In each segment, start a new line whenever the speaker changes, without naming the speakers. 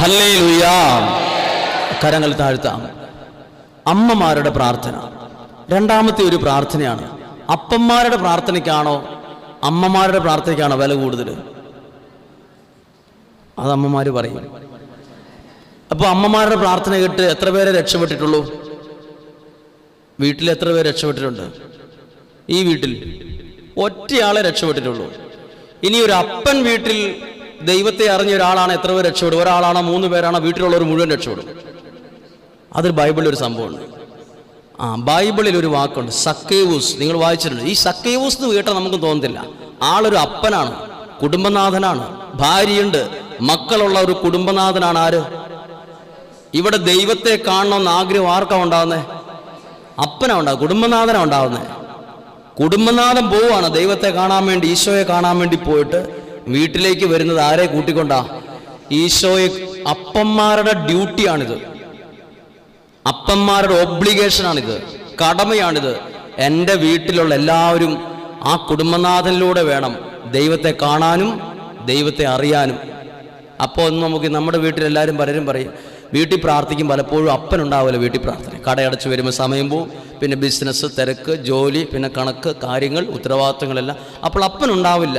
Hallelujah. കരങ്ങൾ താഴ്ത്താം. അമ്മമാരുടെ പ്രാർത്ഥന രണ്ടാമത്തെ ഒരു പ്രാർത്ഥനയാണ്. അപ്പന്മാരുടെ പ്രാർത്ഥനയ്ക്കാണോ അമ്മമാരുടെ പ്രാർത്ഥനയ്ക്കാണോ വില കൂടുതൽ? അത് അമ്മമാർ പറയും. അപ്പോൾ അമ്മമാരുടെ പ്രാർത്ഥന കേട്ട് എത്ര പേരെ രക്ഷപ്പെട്ടിട്ടുള്ളൂ? വീട്ടിൽ എത്ര പേര് രക്ഷപ്പെട്ടിട്ടുണ്ട്? ഈ വീട്ടിൽ ഒറ്റയാളെ രക്ഷപ്പെട്ടിട്ടുള്ളൂ. ഇനി ഒരു അപ്പൻ വീട്ടിൽ ദൈവത്തെ അറിഞ്ഞ ഒരാളാണ് എത്ര പേര് രക്ഷപ്പെടും? ഒരാളാണോ 3 പേരാണോ? വീട്ടിലുള്ളവർ മുഴുവൻ രക്ഷപ്പെടും. അതൊരു ബൈബിളിൽ ഒരു സംഭവമുണ്ട്. ബൈബിളിൽ ഒരു വാക്കുണ്ട്, സക്കേവൂസ്. നിങ്ങൾ വായിച്ചിട്ടുണ്ട്. ഈ സക്കേവൂസ് എന്ന് കേട്ടാൽ നമുക്ക് തോന്നത്തില്ല. ആളൊരു അപ്പനാണ്, കുടുംബനാഥനാണ്, ഭാര്യയുണ്ട്, മക്കളുള്ള ഒരു കുടുംബനാഥനാണ്. ആര്? ഇവിടെ ദൈവത്തെ കാണണമെന്ന് ആഗ്രഹം ആർക്കാ ഉണ്ടാകുന്നത്? അപ്പനാ ഉണ്ടാകും, കുടുംബനാഥനാ ഉണ്ടാകുന്നത്. കുടുംബനാഥൻ പോവാണ് ദൈവത്തെ കാണാൻ വേണ്ടി, ഈശോയെ കാണാൻ വേണ്ടി പോയിട്ട് വീട്ടിലേക്ക് വരുന്നത് ആരെ കൂട്ടിക്കൊണ്ടാ? ഈശോയെ. അപ്പന്മാരുടെ ഡ്യൂട്ടിയാണിത്, അപ്പന്മാരുടെ ഒബ്ലിഗേഷനാണിത്, കടമയാണിത്. എൻ്റെ വീട്ടിലുള്ള എല്ലാവരും ആ കുടുംബനാഥനിലൂടെ വേണം ദൈവത്തെ കാണാനും ദൈവത്തെ അറിയാനും. അപ്പോൾ ഒന്ന് നമുക്ക് നമ്മുടെ വീട്ടിലെല്ലാവരും പലരും പറയും, വീട്ടിൽ പ്രാർത്ഥിക്കും, പലപ്പോഴും അപ്പനുണ്ടാവില്ല വീട്ടിൽ പ്രാർത്ഥന. കടയടച്ച് വരുമ്പോൾ സമയം പോവും, പിന്നെ ബിസിനസ്, തിരക്ക്, ജോലി, പിന്നെ കണക്ക് കാര്യങ്ങൾ, ഉത്തരവാദിത്തങ്ങളെല്ലാം. അപ്പോൾ അപ്പനുണ്ടാവില്ല.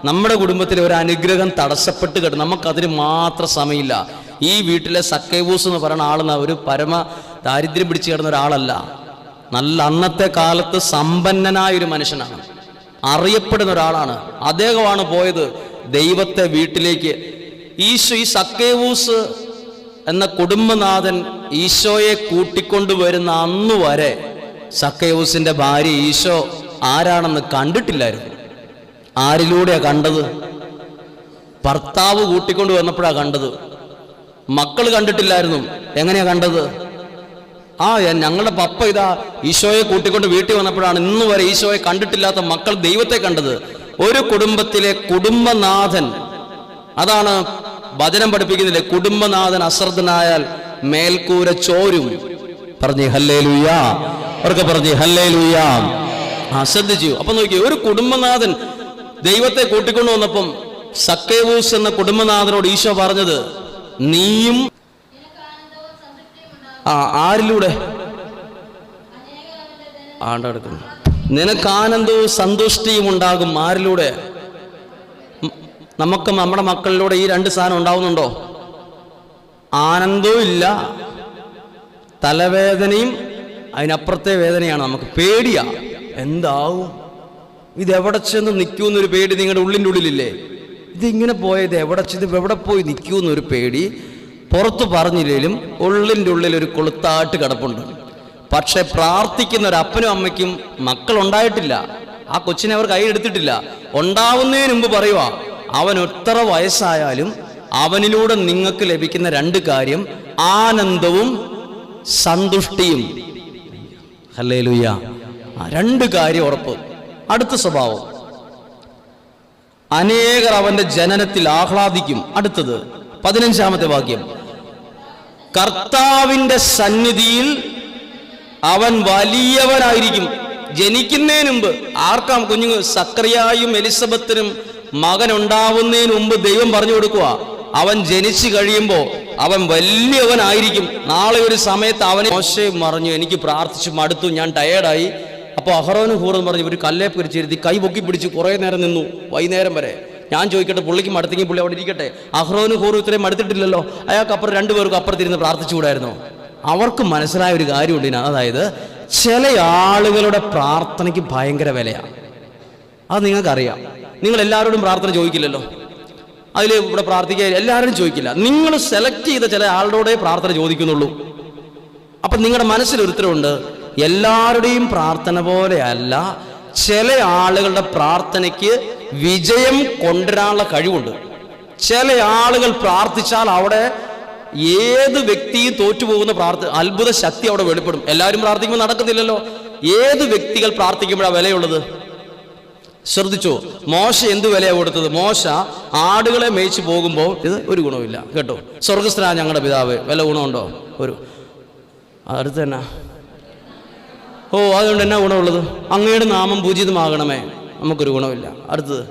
നമ്മുടെ കുടുംബത്തിലെ ഒരു അനുഗ്രഹം തടസ്സപ്പെട്ട് കിട്ടും. നമുക്കതിന് മാത്രം സമയമില്ല. ഈ വീട്ടിലെ സക്കേവൂസ് എന്ന് പറയുന്ന ആളെന്ന ഒരു പരമ ദാരിദ്ര്യം പിടിച്ചു കിടന്ന ഒരാളല്ല. നല്ല അന്നത്തെ കാലത്ത് സമ്പന്നനായൊരു മനുഷ്യനാണ്, അറിയപ്പെടുന്ന ഒരാളാണ്. അദ്ദേഹമാണ് പോയത് ദൈവത്തെ വീട്ടിലേക്ക്. ഈശോ, ഈ സക്കേവൂസ് എന്ന കുടുംബനാഥൻ ഈശോയെ കൂട്ടിക്കൊണ്ടുവരുന്ന അന്നു വരെ സക്കേവൂസിന്റെ ഭാര്യ ഈശോ ആരാണെന്ന് കണ്ടിട്ടില്ലായിരുന്നു. ആരിലൂടെയാ കണ്ടത്? ഭർത്താവ് കൂട്ടിക്കൊണ്ടു വന്നപ്പോഴാ കണ്ടത്. മക്കൾ കണ്ടിട്ടില്ലായിരുന്നു. എങ്ങനെയാ കണ്ടത്? ഞങ്ങളുടെ പപ്പ ഇതാ ഈശോയെ കൂട്ടിക്കൊണ്ട് വീട്ടിൽ വന്നപ്പോഴാണ് ഇന്ന് വരെ ഈശോയെ കണ്ടിട്ടില്ലാത്ത മക്കൾ ദൈവത്തെ കണ്ടത്. ഒരു കുടുംബത്തിലെ കുടുംബനാഥൻ, അതാണ് വചനം പഠിപ്പിക്കുന്നില്ലേ, കുടുംബനാഥൻ അശ്രദ്ധനായാൽ മേൽക്കൂര ചോരും. പറഞ്ഞേ ഹല്ലേലൂയ. അവർക്ക് പറഞ്ഞേ ഹല്ലേലൂയ. ശ്രദ്ധിച്ചു. അപ്പൊ നോക്കിയേ, ഒരു കുടുംബനാഥൻ ദൈവത്തെ കൂട്ടിക്കൊണ്ടു വന്നപ്പം സക്കേവൂസ് എന്ന കുടുംബനാഥനോട് ഈശോ പറഞ്ഞത്, നീയും ആരിലൂടെ ആണ്ടെടുക്കുന്നു, നിനക്ക് ആനന്ദവും സന്തുഷ്ടിയും ഉണ്ടാകും. ആരിലൂടെ? നമുക്ക് നമ്മുടെ മക്കളിലൂടെ ഈ 2 സാധനം ഉണ്ടാവുന്നുണ്ടോ? ആനന്ദവും ഇല്ല, തലവേദനയും അതിനപ്പുറത്തെ വേദനയാണ്. നമുക്ക് പേടിയാ, എന്താവും, ഇതെവിടെ ചെന്ന് നിൽക്കുമെന്നൊരു പേടി നിങ്ങളുടെ ഉള്ളിൻ്റെ ഉള്ളിലില്ലേ? ഇതിങ്ങനെ പോയത് എവിടെ പോയി നിൽക്കുമെന്നൊരു പേടി. പുറത്ത് പറഞ്ഞില്ലെങ്കിലും ഉള്ളിൻ്റെ ഉള്ളിൽ ഒരു കൊളുത്താട്ട് കിടപ്പുണ്ട്. പക്ഷെ പ്രാർത്ഥിക്കുന്ന ഒരു അപ്പനും അമ്മയ്ക്കും മക്കളുണ്ടായിട്ടില്ല. ആ കൊച്ചിനെ അവർ കൈയെടുത്തിട്ടില്ല. ഉണ്ടാവുന്നതിന് മുമ്പ് പറയുക, അവൻ എത്ര വയസ്സായാലും അവനിലൂടെ നിങ്ങൾക്ക് ലഭിക്കുന്ന 2 കാര്യം, ആനന്ദവും സന്തുഷ്ടിയും. ഹല്ലേലൂയ. 2 കാര്യം ഉറപ്പ്. അടുത്ത സ്വഭാവം, അനേകർ അവന്റെ ജനനത്തിൽ ആഹ്ലാദിക്കും. അടുത്തത് 15-ാമത്തെ വാക്യം, കർത്താവിന്റെ സന്നിധിയിൽ അവൻ വലിയവനായിരിക്കും. ജനിക്കുന്നതിന് മുമ്പ് ആർക്കാം കുഞ്ഞുങ്ങൾ? സക്കറിയായും എലിസബത്തിനും മകൻ ഉണ്ടാവുന്നതിന് മുമ്പ് ദൈവം പറഞ്ഞു കൊടുക്കുക, അവൻ ജനിച്ചു കഴിയുമ്പോൾ അവൻ വലിയവനായിരിക്കും. നാളെ ഒരു സമയത്ത് അവന് മോശെ പറഞ്ഞു, എനിക്ക് പ്രാർത്ഥിച്ചു മടുത്തു, ഞാൻ ടയേർഡായി. അപ്പോൾ അഹ്റോനും ഹൂറും പറഞ്ഞു, ഒരു കല്ലേ പിടിച്ചിരുത്തി കൈ പൊക്കി പിടിച്ച് കുറേ നേരം നിന്നു, വൈകുന്നേരം വരെ. ഞാൻ ചോദിക്കട്ടെ, പുള്ളിക്ക് മടുത്തെങ്കിൽ പുള്ളി അവിടെ ഇരിക്കട്ടെ. അഹ്റോനും ഹൂറും ഇത്രയും മടുത്തിട്ടില്ലല്ലോ, അയാൾക്ക് അപ്പുറം 2 പേർക്കും അപ്പുറത്തിരുന്ന് പ്രാർത്ഥിച്ചുകൂടായിരുന്നോ? അവർക്ക് മനസ്സിലായ ഒരു കാര്യമുണ്ട് ഇതിന്. അതായത് ചില ആളുകളുടെ പ്രാർത്ഥനയ്ക്ക് ഭയങ്കര വിലയാണ്. അത് നിങ്ങൾക്കറിയാം. നിങ്ങൾ എല്ലാവരോടും പ്രാർത്ഥന ചോദിക്കില്ലല്ലോ. അതിൽ ഇവിടെ പ്രാർത്ഥിക്കാൻ എല്ലാവരും ചോദിക്കില്ല. നിങ്ങൾ സെലക്ട് ചെയ്ത ചില ആളുടെ പ്രാർത്ഥന ചോദിക്കുന്നുള്ളൂ. അപ്പം നിങ്ങളുടെ മനസ്സിലൊരു ഉത്തരവുണ്ട്, എല്ലാവരുടെയും പ്രാർത്ഥന പോലെയല്ല, ചില ആളുകളുടെ പ്രാർത്ഥനയ്ക്ക് വിജയം കൊണ്ടുവരാനുള്ള കഴിവുണ്ട്. ചില ആളുകൾ പ്രാർത്ഥിച്ചാൽ അവിടെ ഏത് വ്യക്തിയും തോറ്റുപോകുന്ന അത്ഭുത ശക്തി അവിടെ വെളിപ്പെടും. എല്ലാവരും പ്രാർത്ഥിക്കുമ്പോൾ നടക്കുന്നില്ലല്ലോ. ഏത് വ്യക്തികൾ പ്രാർത്ഥിക്കുമ്പോഴാണ് വിലയുള്ളത്? ശ്രദ്ധിച്ചോ, മോശ എന്ത് വിലയാണ് കൊടുത്തത്? മോശ ആടുകളെ മേയിച്ച് പോകുമ്പോൾ ഇത് ഒരു ഗുണമില്ല കേട്ടോ. സ്വർഗസ്ഥനായ ഞങ്ങളുടെ പിതാവ്, വല്ല ഗുണമുണ്ടോ? അടുത്ത് തന്നെ അതുകൊണ്ട് എന്നാ ഗുണമുള്ളത്? അങ്ങയുടെ നാമം പൂജിതമാകണമേ, നമുക്കൊരു ഗുണമില്ല. അടുത്തത്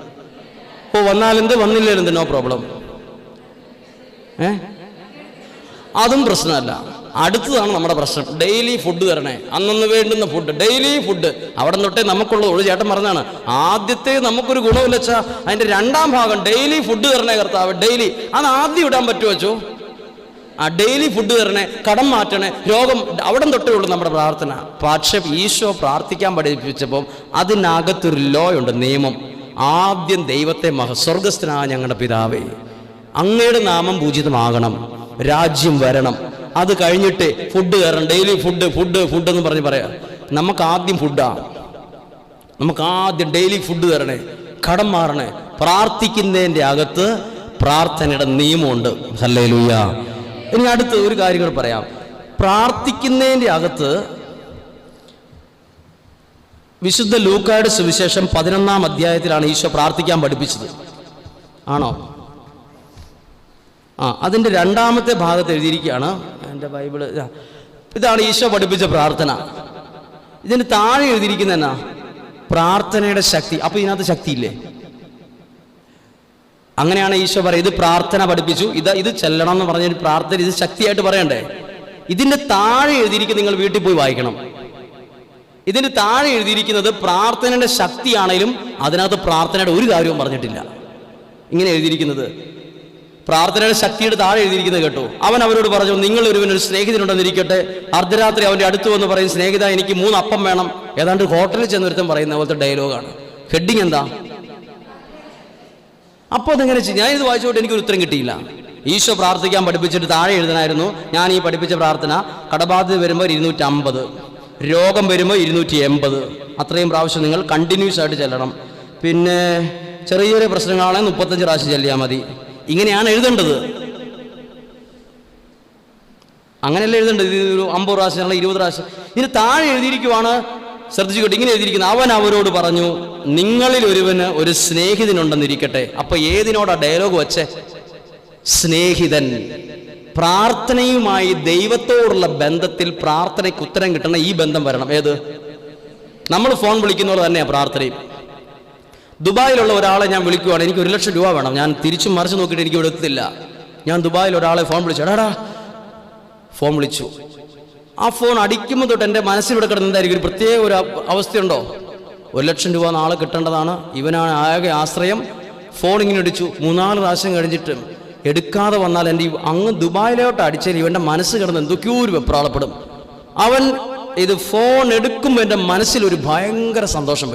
വന്നാലെന്ത്, വന്നില്ലേലെന്ത്, നോ പ്രോബ്ലം. അതും പ്രശ്നമല്ല. അടുത്തതാണ് നമ്മുടെ പ്രശ്നം. ഡെയിലി ഫുഡ് തരണേ, അന്നന്ന് വേണ്ടുന്ന ഫുഡ്, ഡെയിലി ഫുഡ്. അവിടെ തൊട്ടേ നമുക്കുള്ളത്. ഒരു ചേട്ടൻ പറഞ്ഞാണ്, ആദ്യത്തെ നമുക്കൊരു ഗുണമില്ല വെച്ചാൽ അതിൻ്റെ രണ്ടാം ഭാഗം ഡെയിലി ഫുഡ് തരണേ കർത്താവ്, ഡെയിലി. അത് ആദ്യം ഇടാൻ പറ്റുമോ വെച്ചോ? ഡെയിലി ഫുഡ് തരണേ, കടം മാറ്റണേ, രോഗം, അവിടെ തൊട്ടേ ഉള്ളൂ നമ്മുടെ പ്രാർത്ഥന. പക്ഷെ ഈശോ പ്രാർത്ഥിക്കാൻ പഠിപ്പിച്ചപ്പോൾ അതിനകത്തൊരു ലോ ഉണ്ട്, നിയമം. ആദ്യം ദൈവത്തെ സ്വർഗസ്ഥനായ ഞങ്ങളുടെ പിതാവേ, അങ്ങയുടെ നാമം പൂജിതമാകണം, രാജ്യം വരണം. അത് കഴിഞ്ഞിട്ട് ഫുഡ് കയറണം, ഡെയിലി ഫുഡ് ഫുഡ് ഫുഡ് എന്ന് പറഞ്ഞ് പറയാം. നമുക്ക് ആദ്യം ഫുഡാണ്, നമുക്ക് ആദ്യം ഡെയിലി ഫുഡ് തരണേ, കടം മാറണേ. പ്രാർത്ഥിക്കുന്നതിൻ്റെ അകത്ത് പ്രാർത്ഥനയുടെ നിയമമുണ്ട്. ഹല്ലേലൂയ. ഇനി അടുത്ത് ഒരു കാര്യം കൂടെ പറയാം. പ്രാർത്ഥിക്കുന്നതിൻ്റെ അകത്ത് വിശുദ്ധ ലൂക്കായുടെ സുവിശേഷം 11-ാം അധ്യായത്തിലാണ് ഈശോ പ്രാർത്ഥിക്കാൻ പഠിപ്പിച്ചത്. ആണോ? അതിൻ്റെ 2-ാമത്തെ ഭാഗത്ത് എഴുതിയിരിക്കുകയാണ്. എൻ്റെ ബൈബിള് ഇതാണ് ഈശോ പഠിപ്പിച്ച പ്രാർത്ഥന. ഇതിന് താഴെ എഴുതിയിരിക്കുന്ന എന്നാ? പ്രാർത്ഥനയുടെ ശക്തി. അപ്പോൾ ഇതിനകത്ത് ശക്തിയില്ലേ? അങ്ങനെയാണ് ഈശോ പറയുന്നത്. ഇത് പ്രാർത്ഥന പഠിപ്പിച്ചു, ഇത് ചെല്ലണം എന്ന് പറഞ്ഞ പ്രാർത്ഥന, ഇത് ശക്തിയായിട്ട് പറയണ്ടേ? ഇതിൻ്റെ താഴെ എഴുതിയിരിക്കുന്നത് നിങ്ങൾ വീട്ടിൽ പോയി വായിക്കണം. ഇതിൻ്റെ താഴെ എഴുതിയിരിക്കുന്നത് പ്രാർത്ഥനയുടെ ശക്തിയാണേലും അതിനകത്ത് പ്രാർത്ഥനയുടെ ഒരു കാര്യവും പറഞ്ഞിട്ടില്ല. ഇങ്ങനെ എഴുതിയിരിക്കുന്നത് പ്രാർത്ഥനയുടെ ശക്തിയുടെ താഴെ എഴുതിയിരിക്കുന്നത് കേട്ടോ. അവൻ അവരോട് പറഞ്ഞു, നിങ്ങൾ ഒരുവനൊരു സ്നേഹിതനുണ്ടെന്നിരിക്കട്ടെ, അർദ്ധരാത്രി അവൻ്റെ അടുത്ത് വന്ന് പറയും, സ്നേഹിത എനിക്ക് 3 അപ്പം വേണം. ഏതാണ്ട് ഹോട്ടലിൽ ചെന്നൊരുത്തം പറയുന്ന പോലത്തെ ഡയലോഗാണ്. ഹെഡിങ് എന്താ? അപ്പോൾ അതെങ്ങനെ ചെയ്യും? ഞാൻ ഇത് വായിച്ചോട്ട് എനിക്കൊരു ഉത്തരം കിട്ടിയില്ല. ഈശോ പ്രാർത്ഥിക്കാൻ പഠിപ്പിച്ചിട്ട് താഴെ എഴുതണമായിരുന്നു, ഞാൻ ഈ പഠിപ്പിച്ച പ്രാർത്ഥന കടബാധ്യത വരുമ്പോൾ 250, രോഗം വരുമ്പോൾ 280, അത്രയും പ്രാവശ്യം നിങ്ങൾ കണ്ടിന്യൂസ് ആയിട്ട് ചെല്ലണം. പിന്നെ ചെറിയ ചെറിയ പ്രശ്നങ്ങളാണെങ്കിൽ 35 പ്രാവശ്യം ചെല്ലിയാൽ മതി. ഇങ്ങനെയാണ് എഴുതേണ്ടത്. അങ്ങനെയല്ല എഴുതേണ്ടത്. ഇത് ഒരു 50 പ്രാവശ്യം, 20 പ്രാവശ്യം. ഇതിന് താഴെ എഴുതിയിരിക്കുവാണ്, ശ്രദ്ധിച്ചുകൊണ്ട് ഇങ്ങനെ എഴുതിയിരിക്കുന്നത്, അവൻ അവരോട് പറഞ്ഞു, നിങ്ങളിൽ ഒരുവന് ഒരു സ്നേഹിതനുണ്ടെന്നിരിക്കട്ടെ. അപ്പൊ ഏതിനോടാ ഡയലോഗ് വെച്ചേ? സ്നേഹിതൻ. പ്രാർത്ഥനയുമായി ദൈവത്തോടുള്ള ബന്ധത്തിൽ പ്രാർത്ഥനയ്ക്ക് ഉത്തരം കിട്ടണം. ഈ ബന്ധം വരണം. ഏത്? നമ്മൾ ഫോൺ വിളിക്കുന്നവർ തന്നെയാണ് പ്രാർത്ഥനയും. ദുബായിലുള്ള ഒരാളെ ഞാൻ വിളിക്കുവാണ്, എനിക്ക് 1 ലക്ഷം രൂപ വേണം. ഞാൻ തിരിച്ചും മറിച്ച് നോക്കിയിട്ട് എനിക്ക് ഇവിടെ എത്തില്ല. ഞാൻ ദുബായിൽ ഒരാളെ ഫോൺ വിളിച്ചു, എടാ ഫോൺ വിളിച്ചു. ആ ഫോൺ അടിക്കുമ്പോൾ തൊട്ട് എൻ്റെ മനസ്സിലൂടെ കിടന്ന് എന്തായിരിക്കും? ഒരു പ്രത്യേക ഒരു അവസ്ഥയുണ്ടോ? 1 ലക്ഷം രൂപ നാളെ കിട്ടേണ്ടതാണ്, ഇവനാണ് ആകെ ആശ്രയം. ഫോൺ ഇങ്ങനെ അടിച്ചു. 3-4 പ്രാവശ്യം കഴിഞ്ഞിട്ട് എടുക്കാതെ വന്നാൽ എൻ്റെ അങ്ങ് ദുബായിലോട്ട് അടിച്ചാൽ ഇവൻ്റെ മനസ്സ് കിടന്ന് എന്തൊക്കെയോ ഒരു വെപ്രാളപ്പെടും. അവൻ ഇത് ഫോൺ എടുക്കുമ്പോൾ എൻ്റെ മനസ്സിലൊരു ഭയങ്കര സന്തോഷം വരും.